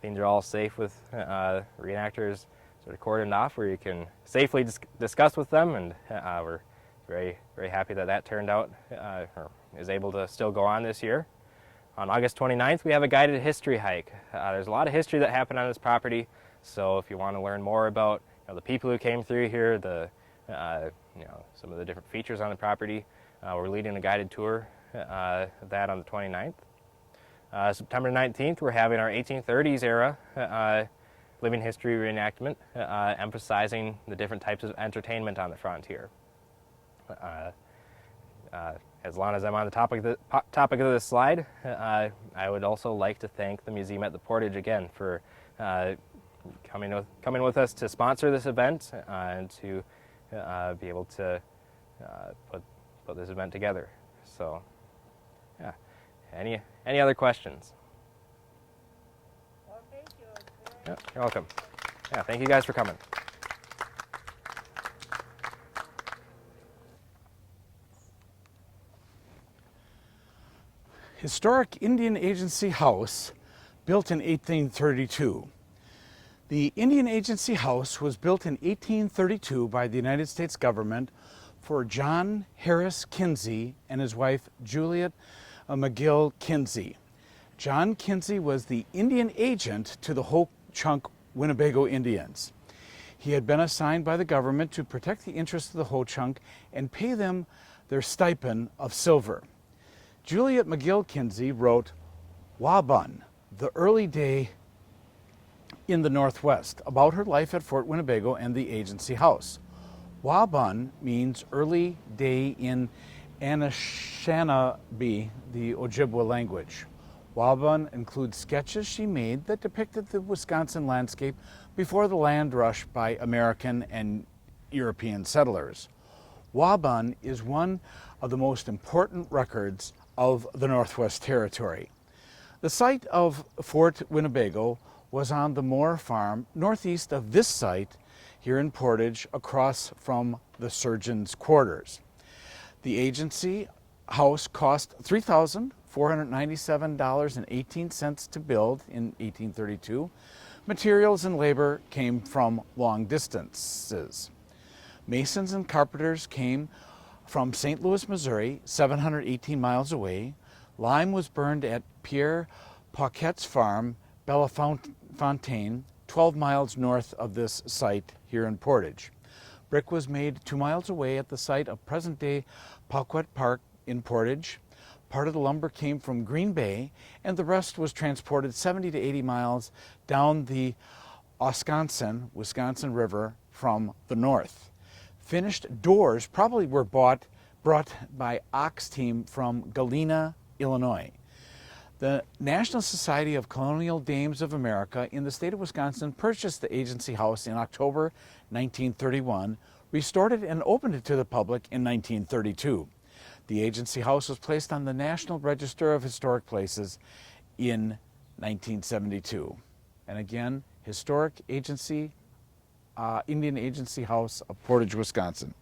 things are all safe with reenactors sort of cordoned off, where you can safely discuss with them, and we're very, very happy that turned out, or is able to still go on this year. On August 29th, we have a guided history hike. There's a lot of history that happened on this property, so if you want to learn more about the people who came through here, some of the different features on the property, we're leading a guided tour of that on the 29th. September 19th, we're having our 1830s era living history reenactment, emphasizing the different types of entertainment on the frontier. As long as I'm on the topic of this slide, I would also like to thank the museum at the Portage again for coming with us to sponsor this event and to be able to put this event together. So, yeah. Any other questions? Well, thank you. Yep, you're welcome. Yeah, thank you guys for coming. Historic Indian Agency House, built in 1832. The Indian Agency House was built in 1832 by the United States government for John Harris Kinsey and his wife Juliet McGill Kinsey. John Kinsey was the Indian agent to the Ho-Chunk Winnebago Indians. He had been assigned by the government to protect the interests of the Ho-Chunk and pay them their stipend of silver. Juliet McGill Kinsey wrote Wabun, the Early Day in the Northwest, about her life at Fort Winnebago and the Agency House. Wabun means early day in Anishinaabe, the Ojibwa language. Wabun includes sketches she made that depicted the Wisconsin landscape before the land rush by American and European settlers. Wabun is one of the most important records of the Northwest Territory. The site of Fort Winnebago was on the Moore Farm northeast of this site here in Portage, across from the surgeon's quarters. The agency house cost $3,497.18 to build in 1832. Materials and labor came from long distances. Masons and carpenters came from St. Louis, Missouri, 718 miles away. Lime was burned at Pierre Paquette's farm, Bellefontaine, 12 miles north of this site here in Portage. Brick was made 2 miles away at the site of present-day Paquette Park in Portage. Part of the lumber came from Green Bay, and the rest was transported 70 to 80 miles down the Wisconsin River from the north. Finished doors probably were brought by ox team from Galena, Illinois. The National Society of Colonial Dames of America in the state of Wisconsin purchased the agency house in October 1931, restored it and opened it to the public in 1932. The agency house was placed on the National Register of Historic Places in 1972. And again, historic agency, Indian Agency House of Portage, Wisconsin.